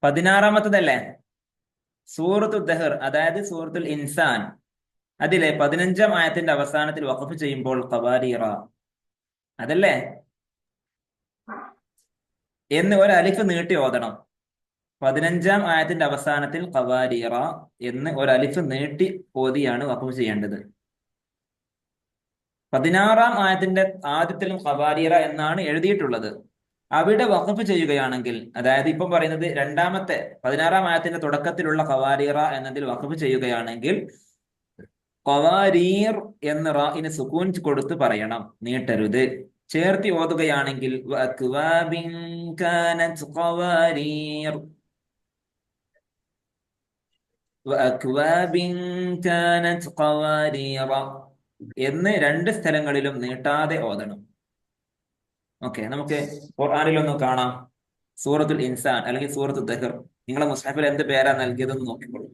16-ാമത്തതല്ലേ സൂറത്തു ദഹർ, അതായത് സൂറത്തുൽ ഇൻസാൻ. അതിലെ 15-ാം ആയത്തിന്റെ അവസാനത്തിൽ വഖഫ് ചെയ്യുമ്പോൾ ഖവാരീറ അതല്ലേ എന്ന് ഒരു അലിഫ് നീട്ടി ഓതണം. 15-ാം ആയത്തിന്റെ അവസാനത്തിൽ ഖവാരീറ എന്ന് ഒരു അലിഫ് നീട്ടി ഓതിയാണ് വഖഫ് ചെയ്യേണ്ടത്. 16-ാം ആയത്തിന്റെ ആദ്യത്തിലും ഖവാരീറ എന്നാണ് എഴുതിയിട്ടുള്ളത്. അവിടെ വഖഫ് ചെയ്യുകയാണെങ്കിൽ, അതായത് ഇപ്പം പറയുന്നത് രണ്ടാമത്തെ 16-ാം ആയത്തിന്റെ തുടക്കത്തിലുള്ള ഖവാരീറ എന്നതിൽ വഖഫ് ചെയ്യുകയാണെങ്കിൽ ഖവാരീർ എന്ന് റാഇന് സുകൂൻ കൊടുത്ത് പറയണം, നീട്ടരുത്. ചേർത്തി ഓതുകയാണെങ്കിൽ വഅക്വാബിൻ കാനത് ഖവാരീർ, വഅക്വാബിൻ കാനത് ഖവാരീറ എന്ന് രണ്ട് സ്ഥലങ്ങളിലും നീട്ടാതെ ഓതണം. ഓക്കെ, നമുക്ക് ഖുർആനിലൊന്ന് കാണാം. സൂറത്തുൽ ഇൻസാൻ അല്ലെങ്കിൽ സൂറത്തു ദഹർ. നിങ്ങളെ മുസ്ഹഫിൽ എന്ത് പേരാ നൽകിയതെന്ന് നോക്കിക്കോളൂ.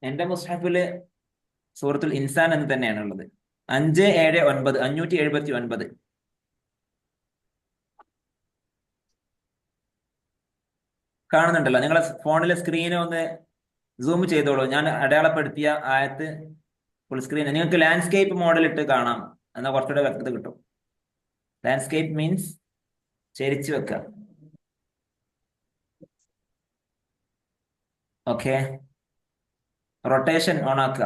എന്റെ മുസ്ഹഫില് സൂറത്തുൽ ഇൻസാൻ എന്ന് തന്നെയാണ് ഉള്ളത്. 579 579. കാണുന്നുണ്ടല്ലോ, നിങ്ങളെ ഫോണിലെ സ്ക്രീനെ ഒന്ന് സൂം ചെയ്തോളൂ. ഞാൻ അടയാളപ്പെടുത്തിയ ആയത്ത് ഫുൾ സ്ക്രീൻ. നിങ്ങൾക്ക് ലാൻഡ്സ്കേപ്പ് മോഡൽ ഇട്ട് കാണാം, എന്നാൽ കുറച്ചുകൂടെ വ്യക്തത കിട്ടും. ലാൻഡ്സ്കേപ്പ് മീൻസ് ചെരിച്ചു വെക്കുക. ഓക്കെ, റൊട്ടേഷൻ ഓൺ ആക്കുക.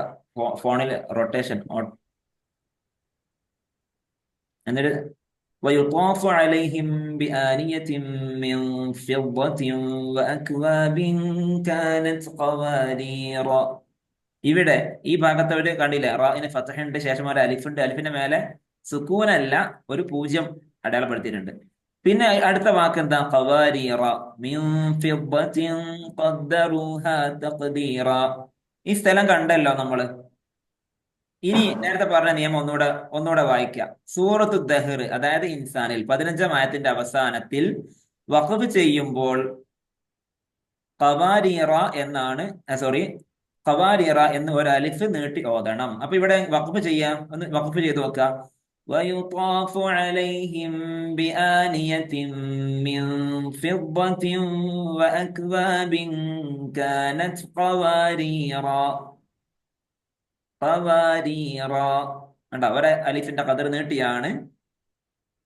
ഫോണിൽ റൊട്ടേഷൻ ഓൺ. എന്നിട്ട് ويطاف عليهم بآنية من فضة وأكواب كانت قوارير. ഇവിടെ ഈ ഭാഗത്ത് അവര് കണ്ടില്ലേ, റാഇന് ഫതഹുണ്ട്, ശേഷം ഒരു അലിഫുണ്ട്. അലിഫിന്റെ മേലെ സുക്കൂനല്ല, ഒരു പൂജ്യം അടയാളപ്പെടുത്തിയിട്ടുണ്ട്. പിന്നെ അടുത്ത വാക്ക് എന്താ? ഖവാരീറ മിൻ ഫിദ്ദത്തിൻ ഖദ്ദറൂഹാ തഖ്ദീറ. ഈ സ്ഥലം കണ്ടല്ലോ നമ്മള്. ഇനി നേരത്തെ പറഞ്ഞ നിയമം ഒന്നുകൂടെ വായിക്കാം. സൂറത്തു ദഹർ, അതായത് ഇൻസാനിൽ 15-ാം ആയത്തിന്റെ അവസാനത്തിൽ വഖഫ് ചെയ്യുമ്പോൾ ഖവാരീറ എന്നാണ്, സോറി, ഖവാരീറ എന്ന് ഒരു അലിഫ് നീട്ടി ഓതണം. അപ്പൊ ഇവിടെ വഖഫ് ചെയ്യാം, ഒന്ന് വഖഫ് ചെയ്ത് നോക്കാം. ويطاف عليهم بآنية من فضة وأكواب كانت قواريرا. ഖവാരീറ കണ്ടോ, ഒരു അലിഫിന്റെ ഖദർ നീട്ടിയാണ്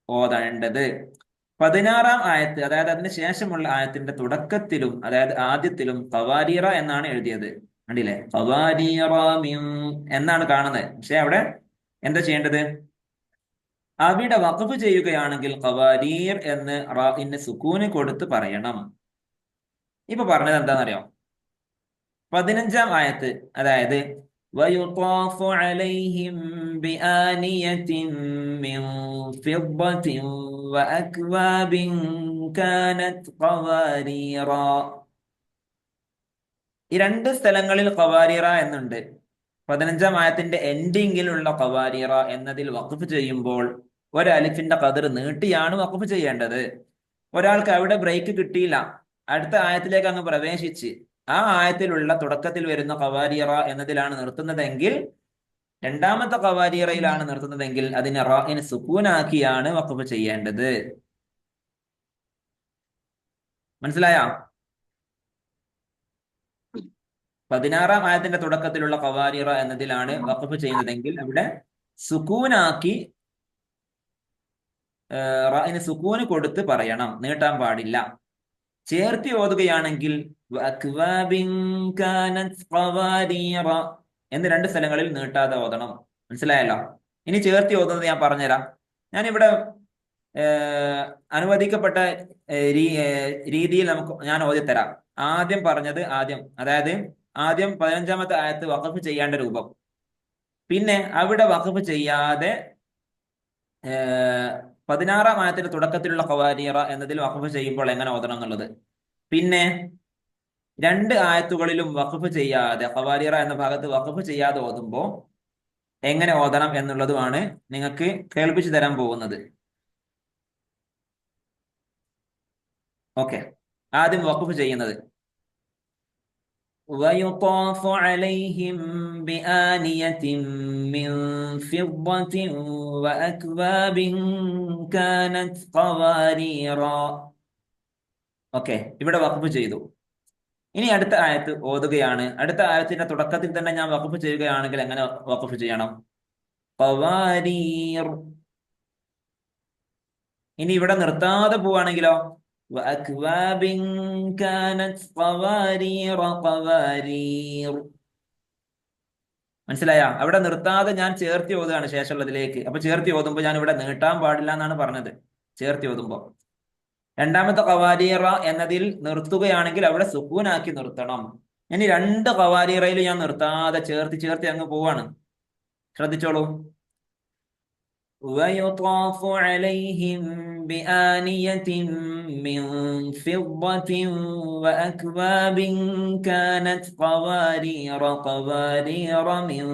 ഓതേണ്ടത്. 16-ാം ആയത്ത്, അതായത് അതിന് ശേഷമുള്ള ആയത്തിന്റെ തുടക്കത്തിലും അതായത് ആദ്യത്തിലും ഖവാരീറ എന്നാണ് എഴുതിയത്. കണ്ടില്ലേ, ഖവാരീറ മിൻ എന്നാണ് കാണുന്നത്. പക്ഷെ അവിടെ എന്താ ചെയ്യേണ്ടത്? അവിടെ വഖഫ് ചെയ്യുകയാണെങ്കിൽ ഖവാരീർ എന്ന് റാഇന് സുക്കൂന് കൊടുത്ത് പറയണം. ഇപ്പൊ പറഞ്ഞത് എന്താണെന്നറിയോ? 15-ാം ആയത്ത്, അതായത് ويطاف عليهم بآنية من فضة وأكواب كانت قواريرا. ഈ രണ്ട് സ്ഥലങ്ങളിൽ ഖവാരീറ എന്നുണ്ട്. 15-ാം ആയത്തിന്റെ എൻഡിങ്ങിലുള്ള ഖവാരീറ എന്നതിൽ വഖഫ് ചെയ്യുമ്പോൾ ഒരു അലിഫിന്റെ ഖദർ നീട്ടിയാണ് വഖഫ് ചെയ്യേണ്ടത്. ഒരാൾക്ക് അവിടെ ബ്രേക്ക് കിട്ടിയില്ല, അടുത്ത ആയത്തിലേക്ക് അങ്ങ് പ്രവേശിച്ച് ആ ആയത്തിലുള്ള തുടക്കത്തിൽ വരുന്ന ഖവാരീറ എന്നതിലാണ് നിർത്തുന്നതെങ്കിൽ, രണ്ടാമത്തെ ഖവാരീറയിലാണ് നിർത്തുന്നതെങ്കിൽ അതിനെ റാഇന് സുക്കൂനാക്കിയാണ് വഖഫ് ചെയ്യേണ്ടത്. മനസ്സിലായോ? 16-ാം ആയത്തിന്റെ തുടക്കത്തിലുള്ള ഖവാരീറ എന്നതിലാണ് വഖഫ് ചെയ്യുന്നതെങ്കിൽ അവിടെ സുക്കൂനാക്കി, റാഇന് സുക്കൂന് കൊടുത്ത് പറയണം, നീട്ടാൻ പാടില്ല. ചേർത്തി ഓതുകയാണെങ്കിൽ വഅക്വാബിൻ കാനത് ഖവാരീറ എന്ന് രണ്ട് സ്ഥലങ്ങളിൽ നീട്ടാതെ ഓതണം. മനസ്സിലായല്ലോ? ഇനി ചേർത്തി ഓതുന്നത് ഞാൻ പറഞ്ഞുതരാം. ഞാനിവിടെ അനുവദിക്കപ്പെട്ട രീതിയിൽ ഞാൻ ഓതിത്തരാം. ആദ്യം പറഞ്ഞത് അതായത് ആദ്യം 15-ാമത്തെ ആയത്ത് വഖഫ് ചെയ്യേണ്ട രൂപം, പിന്നെ അവിടെ വഖഫ് ചെയ്യാതെ 16-ാം ആയത്തിന്റെ തുടക്കത്തിലുള്ള ഖവാരീറ എന്നതിൽ വഖഫ് ചെയ്യുമ്പോൾ എങ്ങനെ ഓതണം എന്നുള്ളത്, പിന്നെ രണ്ട് ആയത്തുകളിലും വഖഫ് ചെയ്യാതെ, ഖവാരീറ എന്ന ഭാഗത്ത് വഖഫ് ചെയ്യാതെ ഓതുമ്പോൾ എങ്ങനെ ഓതണം എന്നുള്ളതുമാണ് നിങ്ങൾക്ക് കേൾപ്പിച്ചു തരാൻ പോകുന്നത്. ഓക്കെ, ആദ്യം വഖഫ് ചെയ്യുന്നത്. ويطاف عليهم بآنية من فضة وأكواب كانت قواريرا. ഓക്കെ, ഇവിടെ വഖഫ് ചെയ്തു. ഇനി അടുത്ത ആയത്ത് ഓതുകയാണ്. അടുത്ത ആയത്തിന്റെ തുടക്കത്തിൽ തന്നെ ഞാൻ വഖഫ് ചെയ്യുകയാണെങ്കിൽ എങ്ങനെ വഖഫ് ചെയ്യണം? ഖവാരീർ. ഇനി ഇവിടെ നിർത്താതെ പോവാണെങ്കിലോ? വഅക്വാബിൻ കാനത് ഖവാരീറ ഖവാരീർ. മനസ്സിലായ? അവിടെ നിർത്താതെ ഞാൻ ചേർത്തി ഓതുകയാണ് ശേഷമുള്ളതിലേക്ക്. അപ്പൊ ചേർത്തി ഓതുമ്പോൾ ഞാൻ ഇവിടെ നീട്ടാൻ പാടില്ല എന്നാണ് പറഞ്ഞത്. ചേർത്തി ഓതുമ്പോ രണ്ടാമത്തെ ഖവാരീറ എന്നതിൽ നിർത്തുകയാണെങ്കിൽ അവിടെ സുക്കൂനാക്കി നിർത്തണം. ഇനി രണ്ട് ഖവാരീറയിൽ ഞാൻ നിർത്താതെ ചേർത്തി ചേർത്തി അങ്ങ് പോവാണ്. ശ്രദ്ധിച്ചോളൂ. ويطاف عليهم بآنية من فضة وأكواب كانت قوارير من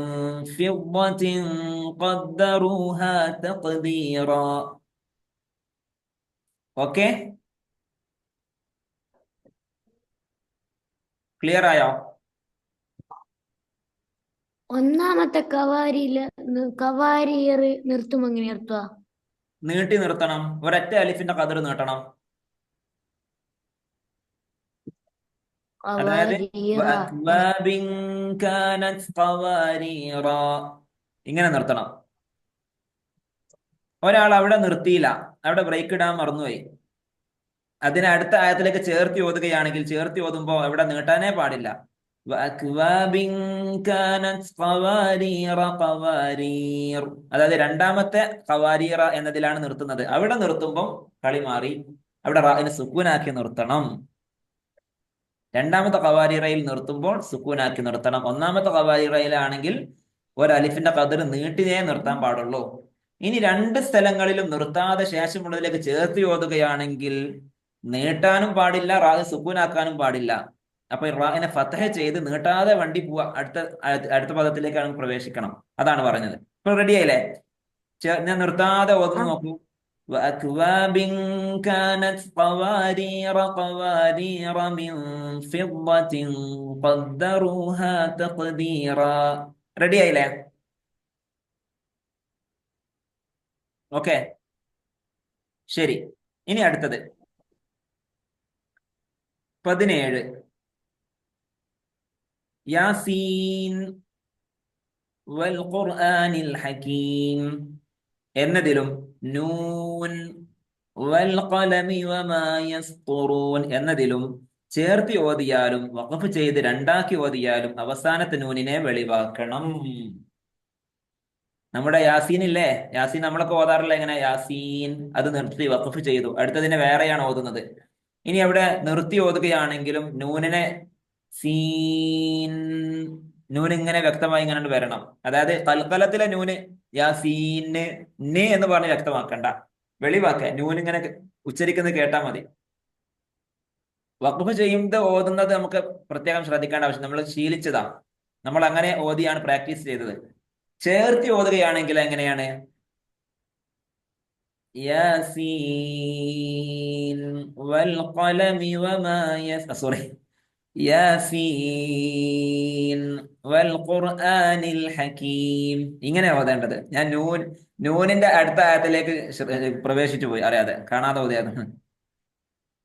فضة قدروها تقديرا. ഓക്കെ, ക്ലിയർ ആയോ? ഒന്നാമത്തെ കവാരിയർ നിർത്തും എങ്ങനെ നിർത്തുക? നീട്ടി നിർത്തണം. ഒരൊറ്റ അലിഫിന്റെ ഖദർ നീട്ടണം. അതായത് വഅക്വാബിൻ കാനത് ഖവാരീറ ഇങ്ങനെ നിർത്തണം. ഒരാൾ അവിടെ നിർത്തിയില്ല, അവിടെ ബ്രേക്ക് ഇടാൻ മറന്നുപോയി. അതിനെ അടുത്ത ആയത്തിലേക്ക് ചേർത്തി ഓതുകയാണെങ്കിൽ ചേർത്തി ഓതുമ്പോ അവിടെ നീട്ടാനേ പാടില്ല. വഅക്വാബിൻ കാനത് ഖവാരീറ ഖവാരീർ. അതായത് രണ്ടാമത്തെ ഖവാരീറ എന്നതിലാണ് നിർത്തുന്നത്. അവിടെ നിർത്തുമ്പോൾ കളി മാറി. അവിടെ റാഇനെ സുക്കൂനാക്കി നിർത്തണം. രണ്ടാമത്തെ ഖവാരീറയിൽ നിർത്തുമ്പോൾ സുക്കൂനാക്കി നിർത്തണം. ഒന്നാമത്തെ ഖവാരീറയിലാണെങ്കിൽ ഒരു അലിഫിന്റെ ഖദർ നീട്ടിനേ നിർത്താൻ പാടുള്ളൂ. ഇനി രണ്ട് സ്ഥലങ്ങളിലും നിർത്താതെ ശേഷമുള്ളതിലേക്ക് ചേർത്തി ഓതുകയാണെങ്കിൽ നീട്ടാനും പാടില്ല, റാഹ് സുക്കൂനാക്കാനും പാടില്ല. അപ്പൊ റാഹിനെ ഫതഹ ചെയ്ത് നീട്ടാതെ വണ്ടി പോവാ. അടുത്ത പദത്തിലേക്കാണ് പ്രവേശിക്കണം. അതാണ് പറഞ്ഞത്. ഇപ്പൊ റെഡി ആയില്ലേ? ഞാൻ നിർത്താതെ ഓതുന്നു നോക്കൂ. وأكواب كانت قوارير من فضة قدروها تقديرا. റെഡി ആയില്ലേ? ഓക്കെ, ശരി. ഇനി അടുത്തത് 17. യാസീൻ വൽ ഖുർആനിൽ ഹകീം എന്നതിലും നൂൻ വൽ ഖലമി വമാ യസ്തുറൂൻ എന്നതിലും ചേർത്തി ഓതിയാലും വഖഫ് ചെയ്ത് രണ്ടാക്കി ഓതിയാലും അവസാനത്തെ നൂനിനെ വെളിവാക്കണം. നമ്മുടെ യാസീൻ ഇല്ലേ? യാസീൻ നമ്മളൊക്കെ ഓതാറില്ല എങ്ങനെ? യാസീൻ അത് നിർത്തി വഖഫ് ചെയ്തു, അടുത്തതിനെ വേറെയാണ് ഓതുന്നത്. ഇനി അവിടെ നിർത്തി ഓതുകയാണെങ്കിലും നൂനിനെ സീൻ, നൂൻ ഇങ്ങനെ വ്യക്തമായി ഇങ്ങനെ വരണം. അതായത് കൽക്കലത്തിലെ നൂന് യാസീന് ന് എന്ന് പറഞ്ഞ് വ്യക്തമാക്കണ്ട, വെളിവാക്ക. നൂൻ ഇങ്ങനെ ഉച്ചരിക്കുന്നത് കേട്ടാൽ മതി. വഖഫ് ചെയ്യുന്നത് ഓതുന്നത് നമുക്ക് പ്രത്യേകം ശ്രദ്ധിക്കേണ്ട ആവശ്യം, നമ്മൾ ശീലിച്ചതാ. നമ്മൾ അങ്ങനെ ഓതിയാണ് പ്രാക്ടീസ് ചെയ്തത്. ചേർത്തി ഓതുകയാണെങ്കിൽ എങ്ങനെയാണ്? യാസീൻ വൽ ഖലമി വമാ സോറി, യാസീൻ വൽ ഖുർആനിൽ ഹകീം ഇങ്ങനെ ഓതേണ്ടത്. ഞാൻ നൂനിന്റെ അടുത്ത ആയത്തിലേക്ക് പ്രവേശിച്ചു പോയി, അറിയാതെ, കാണാതെ ഓതിയത്.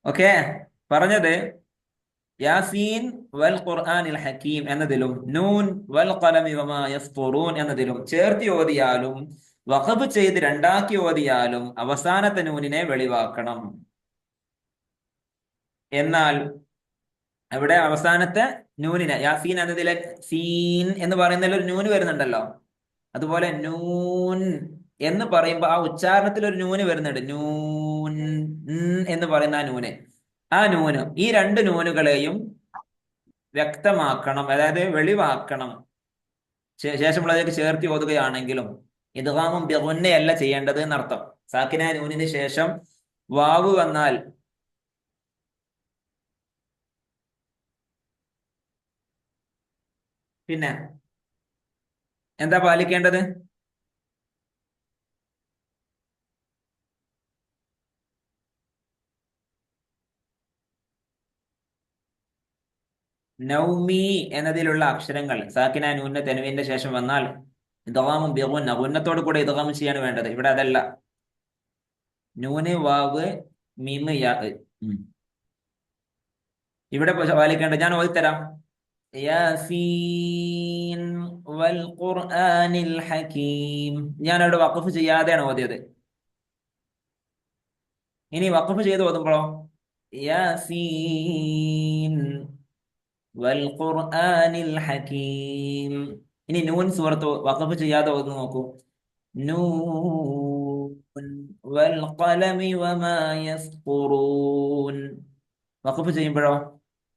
ഓക്കെ, പറഞ്ഞത് യാസീൻ വൽ ഖുർആനിൽ ഹകീം എന്നതിലും നൂൻ വൽ ഖലമി വമാ യസ്തുറൂൻ എന്നതിലും ചേർത്തി ഓതിയാലും വഖഫ് ചെയ്ത് രണ്ടാക്കി ഓതിയാലും അവസാനത്തെ നൂനിനെ വെളിവാക്കണം. എന്നാൽ അവിടെ അവസാനത്തെ നൂനിനെ, യാസീൻ എന്നതിലെ സീൻ എന്ന് പറയുന്നതിൽ ഒരു നൂന് വരുന്നുണ്ടല്ലോ, അതുപോലെ നൂൻ എന്ന് പറയുമ്പോൾ ആ ഉച്ചാരണത്തിൽ ഒരു നൂന് വരുന്നുണ്ട്. നൂൻ എന്ന് പറയുന്ന ആ നൂന് ഈ രണ്ട് നൂനുകളെയും വ്യക്തമാക്കണം, അതായത് വെളിവാക്കണം. ശേഷമുള്ളതിലേക്ക് ചേർത്തി ഓതുകയാണെങ്കിലും ഇദ്ഗാമും ബിഗുന്നയല്ല ചെയ്യേണ്ടത് എന്നർത്ഥം. സാക്കിനായ നൂനിന് ശേഷം വാവ് വന്നാൽ പിന്നെ എന്താ പാലിക്കേണ്ടത്? നൗമി എന്നതിലുള്ള അക്ഷരങ്ങൾ സാക്കിന നൂനിന്റെ തെനുവിന്റെ ശേഷം വന്നാൽ ഇദ്ഗാമും ബിഗുന്ന ഗുന്നത്തോട് കൂടെ ഇദ്ഗാം ചെയ്യാണ് വേണ്ടത്. ഇവിടെ അതല്ല. നൂന് വാവ് മീമ് യാ. ഉം. ഇവിടെ പാലിക്കേണ്ടത് ഞാൻ ഓതിത്തരാം. യാസീൻ വൽ ഖുർആനിൽ ഹകീം. ഞാൻ അവിടെ വഖഫ് ചെയ്യാതെയാണ് ഓതിയത്. ഇനി വഖഫ് ചെയ്ത് ഓതുമ്പോഴോ യാസീൻ വൽ ഖുർആനിൽ ഹകീം. ഇനി നൂൻ സൂറത്ത് വഖഫ് ചെയ്യാതെ ഓതുന്നു നോക്കൂ. നൂൻ വൽ ഖലമി വമാ യസ്ഖുറൂൻ. വഖഫ് ചെയ്യുമ്പോഴോ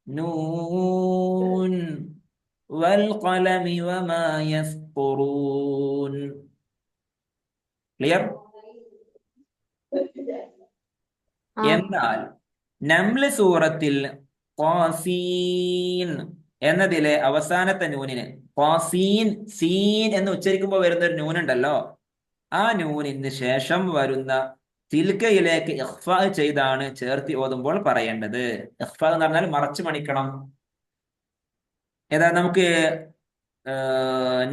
നൂൻ വൽ ഖലമി വമാ യസ്ഖുറൂൻ. ക്ലിയർ? ആ എന്നാൽ നംല് സൂറത്തിൽ ഖാസീൻ എന്നതിലെ അവസാനത്തെ നൂനിന് ഖാസീൻ സീൻ എന്ന് ഉച്ചരിക്കുമ്പോൾ വരുന്ന ഒരു നൂനുണ്ടല്ലോ, ആ നൂനിന് ശേഷം വരുന്ന തിൽക്കയിലേക്ക് ഇഖ്ഫാ ചെയ്താണ് ചേർത്തി ഓതുമ്പോൾ പറയേണ്ടത്. ഇഖ്ഫാ എന്ന് പറഞ്ഞാൽ മറച്ചു മണിക്കണം. ഏതാ നമുക്ക്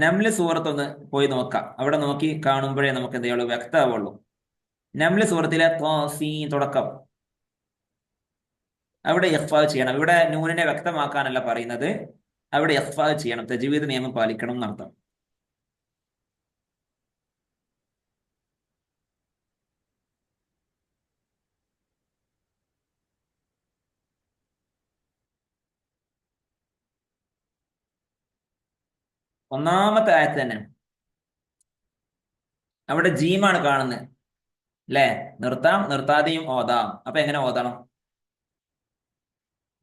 നംല് സൂറത്ത് ഒന്ന് പോയി നോക്കാം. അവിടെ നോക്കി കാണുമ്പോഴേ നമുക്ക് എന്ത് ചെയ്യുള്ളൂ, വ്യക്തമാവുള്ളൂ. നംല് സൂറത്തിലെ ഖാസീൻ തുടക്കം, അവിടെ ഇഖ്ഫാ ചെയ്യണം. ഇവിടെ നൂനിനെ വ്യക്തമാക്കാനല്ല പറയുന്നത്, അവിടെ ഇഖ്ഫാ ചെയ്യണം. തജ്വീദ് നിയമം പാലിക്കണം എന്നർത്ഥം. ഒന്നാമത്തെ ആയത്ത് തന്നെ അവിടെ ജീമാണ് കാണുന്നത് അല്ലേ? നിർത്താം, നിർത്താതെയും ഓതാം. അപ്പൊ എങ്ങനെ ഓതണം?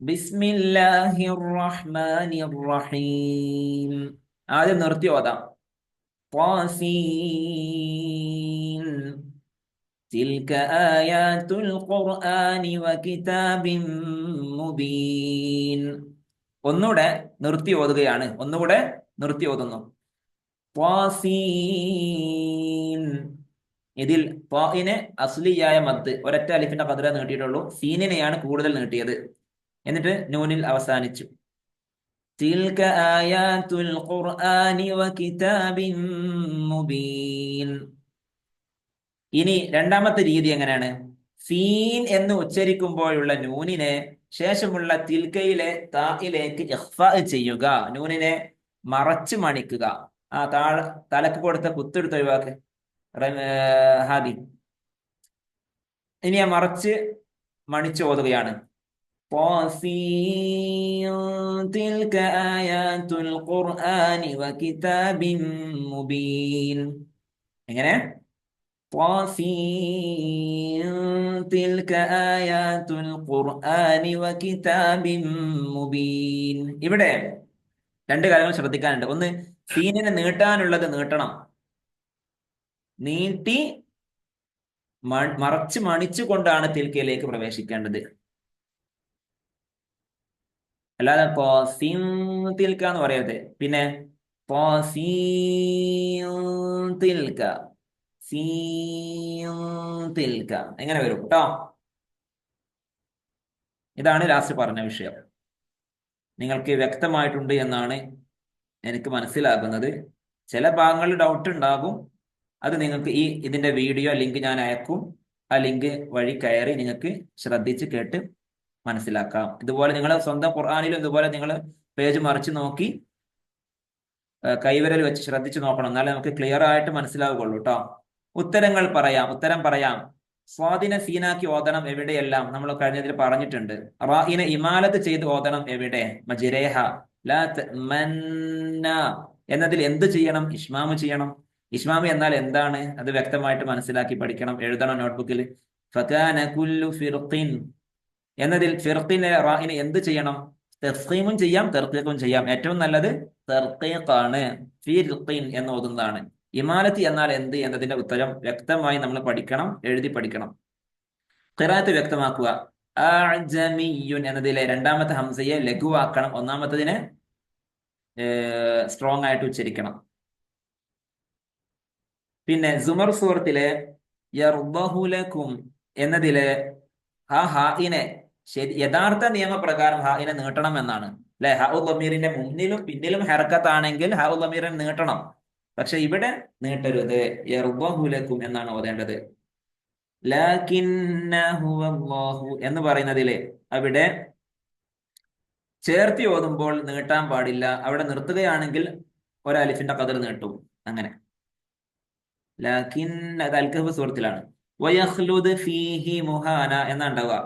ബിസ്മില്ലാഹിർ റഹ്മാനിർ റഹീം. ആദ്യം നിർത്തി ഓതാം. ത്വാസീൻ തിൽക ആയാതുൽ ഖുർആനി വകിതാബിൻ മുബീൻ. ഒന്നുകൂടെ നിർത്തി ഓതുകയാണ്. ഒന്നുകൂടെ നിർത്തി ഓതുന്നു. ത്വാസീൻ. ഇതിൽ ത്വാഇന് അസ്ലിയായ മദ് ഒരൊറ്റ അലിഫിന്റെ ഖദ്റ നീട്ടിയിട്ടുള്ളൂ. സീനിനെയാണ് കൂടുതൽ നീട്ടിയത്. എന്നിട്ട് നൂനിൽ അവസാനിച്ചു. തിൽക ആയാതുൽ ഖുർആനി വകിതാബിൻ മുബീൻ. ഇനി രണ്ടാമത്തെ രീതി എങ്ങനെയാണ്? സീൻ എന്ന് ഉച്ചരിക്കുമ്പോഴുള്ള നൂനിനെ ശേഷമുള്ള തിൽക്കയിലെ തായിലേക്ക് ഇഖ്ഫാ ചെയ്യുക. നൂനിനെ മറച്ചു മണിക്കുക. ആ തലക്ക് കൊടുത്ത കുത്തെടുത്ത് ഒഴിവാക്ക് ഹാദി. ഇനി ആ മറച്ച് മണിച്ച് ഓതുകയാണ്. തിൽക ആയാതുൽ ഖുർആനി വകിതാബിൻ മുബീൻ. എങ്ങനെ? തിൽക ആയാതുൽ ഖുർആനി വകിതാബിൻ മുബീൻ. ഇവിടെ രണ്ട് കാര്യങ്ങൾ ശ്രദ്ധിക്കാനുണ്ട്. ഒന്ന്, സീനിനെ നീട്ടാനുള്ളത് നീട്ടണം. നീട്ടി മറച്ച് മണിച്ചു കൊണ്ടാണ് തിൽക്കയിലേക്ക് പ്രവേശിക്കേണ്ടത്. അല്ലാതെ തിൽക്ക എന്ന് പറയരുത്. പിന്നെ തിൽക്ക തിൽക്ക എങ്ങനെ വരും കേട്ടോ? ഇതാണ് ലാസ്റ്റ് പറഞ്ഞ വിഷയം. നിങ്ങൾക്ക് വ്യക്തമായിട്ടുണ്ട് എന്നാണ് എനിക്ക് മനസ്സിലാകുന്നത്. ചില ഭാഗങ്ങളിൽ ഡൗട്ട് ഉണ്ടാകും. അത് നിങ്ങൾക്ക് ഇതിന്റെ വീഡിയോ ലിങ്ക് ഞാൻ അയക്കും. ആ ലിങ്ക് വഴി കയറി നിങ്ങൾക്ക് ശ്രദ്ധിച്ച് കേട്ട് മനസ്സിലാക്കാം. ഇതുപോലെ നിങ്ങൾ സ്വന്തം ഖുർആനിലും ഇതുപോലെ നിങ്ങൾ പേജ് മറിച്ച് നോക്കി കൈവിരൽ വെച്ച് ശ്രദ്ധിച്ചു നോക്കണം. എന്നാലേ നമുക്ക് ക്ലിയർ ആയിട്ട് മനസ്സിലാവുകയുള്ളൂ കേട്ടോ. ഉത്തരം പറയാം. സ്വാദിന സീനാക്കി ഓതണം എവിടെയെല്ലാം നമ്മൾ കഴിഞ്ഞതിൽ പറഞ്ഞിട്ടുണ്ട്. റായിനെ ഇമാലത്ത് ചെയ്ത് ഓതണം എവിടെ? മജ്രേഹ ലാ തമന്ന എന്നതിൽ എന്ത് ചെയ്യണം? ഇഷ്മാമ് ചെയ്യണം. ഇഷ്മാമ് എന്നാൽ എന്താണ്? അത് വ്യക്തമായിട്ട് മനസ്സിലാക്കി പഠിക്കണം, എഴുതണം നോട്ട്ബുക്കിൽ. ഫകാന കുല്ലു ഫിർഖിൻ എന്നതിൽ ഫിർഖിനെ റായിനെ എന്ത് ചെയ്യണം? തഫ്ഖീമും ചെയ്യാം, തർഖീഖും ചെയ്യാം. ഏറ്റവും നല്ലത് തർഖീഖാണ്. ഫിർഖിൻ എന്ന് ഓതുന്നതാണ്. ഇമാലത്തി എന്നാൽ എന്ത് എന്നതിന്റെ ഉത്തരം വ്യക്തമായി നമ്മൾ പഠിക്കണം, എഴുതി പഠിക്കണം. ഖിറാഅത്ത് വ്യക്തമാക്കുക. അഅ്ജമിയ്യുൻ എന്നതിലെ രണ്ടാമത്തെ ഹംസയെ ലഘുവാക്കണം, ഒന്നാമത്തതിനെ സ്ട്രോങ് ആയിട്ട് ഉച്ചരിക്കണം. പിന്നെ സുമർ സൂറത്തിലെ യർദഹു ലക്കും എന്നതിലെ ആ ഹായിനെ യഥാർത്ഥ നിയമപ്രകാരം ഹായിനെ നീട്ടണം എന്നാണ്. അല്ലെ? ഹ ഉ ദമീറിന്റെ മുന്നിലും പിന്നിലും ഹർക്കത്താണെങ്കിൽ ഹ ഉ ദമീറിനെ നീട്ടണം. പക്ഷെ ഇവിടെ നീട്ടരുത്. യർദഹു ലക്കും എന്നാണ് ഓതേണ്ടത്. ലാകിന്നഹു അല്ലാഹു എന്ന് പറയുന്നതിലെ അവിടെ ചേർത്തി ഓതുമ്പോൾ നീട്ടാൻ പാടില്ല. അവിടെ നിർത്തുകയാണെങ്കിൽ ഒരലിഫിന്റെ ഖദർ നീട്ടും. അങ്ങനെ. ലാകിൻ അത് അൽ-കഹ്ഫ് സൂറത്തിലാണ്. വയഖ്ലുദ് ഫീഹി മുഹാന എന്നാ ഉണ്ടാവുക.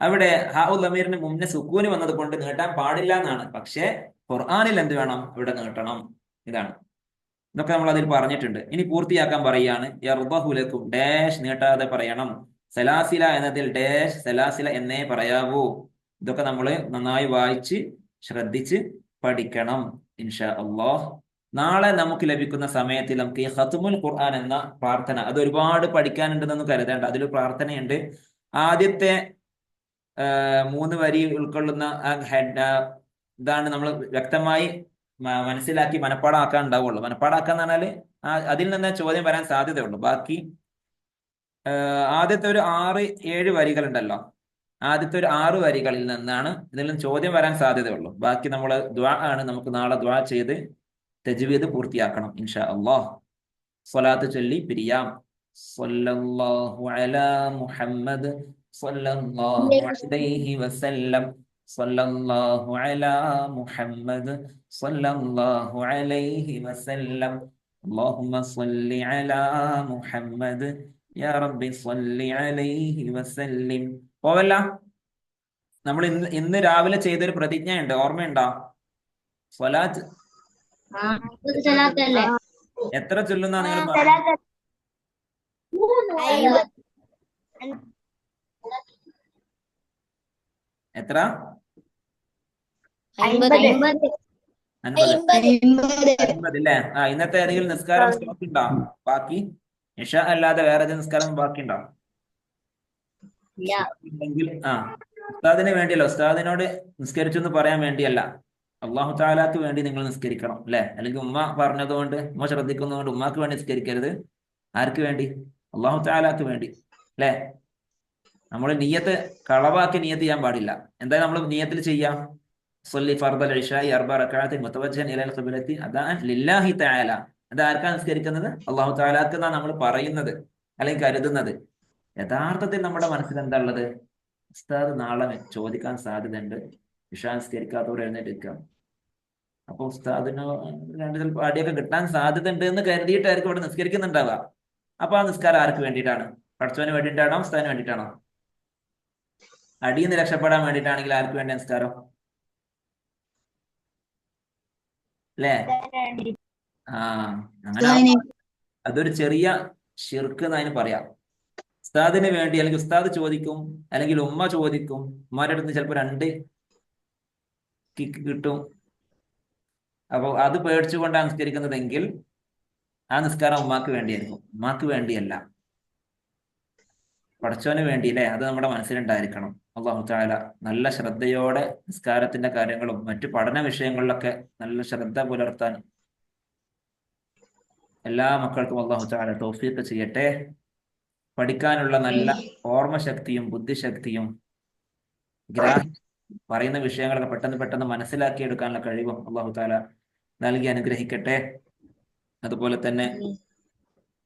അവിടെ ഹ ഉ ദമീറിന് മുന്നേ സുക്കൂന് വന്നത് കൊണ്ട് നീട്ടാൻ പാടില്ല എന്നാണ്. പക്ഷേ ഖുർആനിൽ എന്ത് വേണം? ഇവിടെ നീട്ടണം. ഇതാണ്. ഇതൊക്കെ നമ്മൾ അതിൽ പറഞ്ഞിട്ടുണ്ട്. ഇനി പൂർത്തിയാക്കാൻ പറയുകയാണ്. യർദഹു ലക്കും ഡാഷ് നീട്ടാതെ പറയണം. സലാസില എന്നതിൽ ഡാഷ് സലാസില എന്നേ പറയാവൂ. ഇതൊക്കെ നമ്മൾ നന്നായി വായിച്ച് ശ്രദ്ധിച്ച് പഠിക്കണം ഇൻഷാ അള്ളാഹ്. നാളെ നമുക്ക് ലഭിക്കുന്ന സമയത്തിൽ നമുക്ക് ഈ ഖത്മുൽ ഖുർആൻ എന്ന പ്രാർത്ഥന അത് ഒരുപാട് പഠിക്കാനുണ്ടെന്നൊന്നും കരുതേണ്ട. അതിൽ പ്രാർത്ഥനയുണ്ട്. ആദ്യത്തെ 3 വരി ഉൾക്കൊള്ളുന്ന ഇതാണ് നമ്മൾ വ്യക്തമായി മനസ്സിലാക്കി മനപ്പാടാക്കാൻ ഉണ്ടാവുള്ളൂ. മനപ്പാടാക്കാന്ന് പറഞ്ഞാല് അതിൽ നിന്ന് ചോദ്യം വരാൻ സാധ്യതയുള്ളൂ. ബാക്കി ആദ്യത്തെ ഒരു 6-7 വരികൾ ഉണ്ടല്ലോ. ആദ്യത്തെ ഒരു 6 വരികളിൽ നിന്നാണ് ഇതിൽ നിന്ന് ചോദ്യം വരാൻ സാധ്യതയുള്ളൂ. ബാക്കി നമ്മൾ ദുആ ആണ്. നമുക്ക് നാളെ ദുആ ചെയ്ത് തജ്വീദ് പൂർത്തിയാക്കണം ഇൻഷാ അള്ളാഹ്. സ്വലാത്ത് ചൊല്ലി പിരിയാം. സ്വല്ലല്ലാഹു അലാ മുഹമ്മദ് സ്വല്ലല്ലാഹു അലൈഹി വസല്ലം. സ്വല്ലല്ലാഹു അലാ മുഹമ്മദ് സ്വല്ലല്ലാഹു അലൈഹി വസല്ലം. അല്ലാഹുമ്മ സ്വല്ലി അലാ മുഹമ്മദ് യാ റബ്ബി സ്വല്ലി അലൈഹി വസല്ലിം. പോവല്ല. നമ്മൾ ഇന്ന് രാവിലെ ചെയ്തൊരു പ്രതിജ്ഞയുണ്ട്, ഓർമ്മയുണ്ടോ? സ്വലാത്ത് എത്ര ചൊല്ലുന്ന നിങ്ങൾ പറഞ്ഞു? എത്ര? 50. 50 അല്ലേ? ഇന്നത്തെ ഏതെങ്കിലും നിസ്കാരം സ്റ്റോക്ക് ഉണ്ടോ ബാക്കി? ഇഷ അല്ലാതെ വേറെ ഏതെങ്കിലും നിസ്കാരം ബാക്കി ഉണ്ടോ? ഉണ്ടെങ്കിൽ ഉസ്താദിന് വേണ്ടിയല്ല, ഉസ്താദിനോട് നിസ്കരിച്ചു എന്ന് പറയാൻ വേണ്ടിയല്ല, അള്ളാഹു താലാക്ക് വേണ്ടി നിങ്ങൾ നിസ്കരിക്കണം അല്ലെ? അല്ലെങ്കിൽ ഉമ്മ പറഞ്ഞതുകൊണ്ട്, ഉമ്മ ശ്രദ്ധിക്കുന്നതുകൊണ്ട് ഉമ്മാക്ക് വേണ്ടി നിസ്കരിക്കരുത്. ആർക്ക് വേണ്ടി? അള്ളാഹു താലാക്ക് വേണ്ടി അല്ലെ? നമ്മൾ നിയ്യത്ത് കളവാക്കി നിയ്യത്ത് ചെയ്യാൻ പാടില്ല. എന്താ നമ്മൾ നിയ്യത്തിൽ ചെയ്യാം? സ്വല്ലി ഫർദൽ ഇശാഇ 4 റക്അത്ത് മുതവജ്ജിഹൻ ഇലൽ ഖിബ്ലത്തി അദാഅൻ ലില്ലാഹി തആല. അത് ആർക്കാ നിസ്കരിക്കുന്നത്? അള്ളാഹു തആലാക്ക് എന്നാ നമ്മൾ പറയുന്നത് അല്ലെങ്കിൽ കരുതുന്നത്. യഥാർത്ഥത്തിൽ നമ്മുടെ മനസ്സിൽ എന്താ ഉള്ളത്? ഉസ്താദ് നാളെ ചോദിക്കാൻ സാധ്യതയുണ്ട്, ഇശാ നിസ്കരിക്കാത്തവർ എഴുന്നേറ്റിരിക്കാം, അപ്പൊ ഉസ്താദിന് ചിലപ്പോൾ അടിയൊക്കെ കിട്ടാൻ സാധ്യത ഉണ്ട് എന്ന് കരുതിയിട്ടായിരിക്കും ഇവിടെ നിസ്കരിക്കുന്നുണ്ടാവുക. അപ്പൊ ആ നിസ്കാരം ആർക്ക് വേണ്ടിയിട്ടാണ്? പഠിച്ചവന് വേണ്ടിയിട്ടാണോ ഉസ്താദിന് വേണ്ടിയിട്ടാണോ? അടിയിൽ നിന്ന് രക്ഷപ്പെടാൻ വേണ്ടിയിട്ടാണെങ്കിൽ ആർക്ക് വേണ്ടി നിസ്കാരം? അല്ലേ? അങ്ങനെ അതൊരു ചെറിയ ശിർക്ക് എന്ന് അതിന് പറയാം. ഉസ്താദിന് വേണ്ടി അല്ലെങ്കിൽ ഉസ്താദ് ചോദിക്കും, അല്ലെങ്കിൽ ഉമ്മ ചോദിക്കും, ഉമ്മാരുടെ അടുത്ത് ചിലപ്പോൾ 2 കിക്ക് കിട്ടും. അപ്പൊ അത് പേടിച്ചുകൊണ്ടാണ് നിസ്കരിക്കുന്നതെങ്കിൽ ആ നിസ്കാരം ഉമ്മാക്ക് വേണ്ടിയായിരിക്കും. ഉമ്മാക്ക് വേണ്ടിയല്ല, പടച്ചോന് വേണ്ടി അല്ലേ? അത് നമ്മുടെ മനസ്സിലുണ്ടായിരിക്കണം. അല്ലാഹു തആല നല്ല ശ്രദ്ധയോടെ നിസ്കാരത്തിന്റെ കാര്യങ്ങളും മറ്റു പഠന വിഷയങ്ങളിലൊക്കെ നല്ല ശ്രദ്ധ പുലർത്താൻ എല്ലാ മക്കൾക്കും അല്ലാഹു തആല തൗഫീഖ് ചെയ്യട്ടെ. പഠിക്കാനുള്ള നല്ല ഓർമ്മശക്തിയും ബുദ്ധിശക്തിയും പറയുന്ന വിഷയങ്ങളൊക്കെ പെട്ടെന്ന് പെട്ടെന്ന് മനസ്സിലാക്കിയെടുക്കാനുള്ള കഴിവും അല്ലാഹു തആല നൽകി അനുഗ്രഹിക്കട്ടെ. അതുപോലെ തന്നെ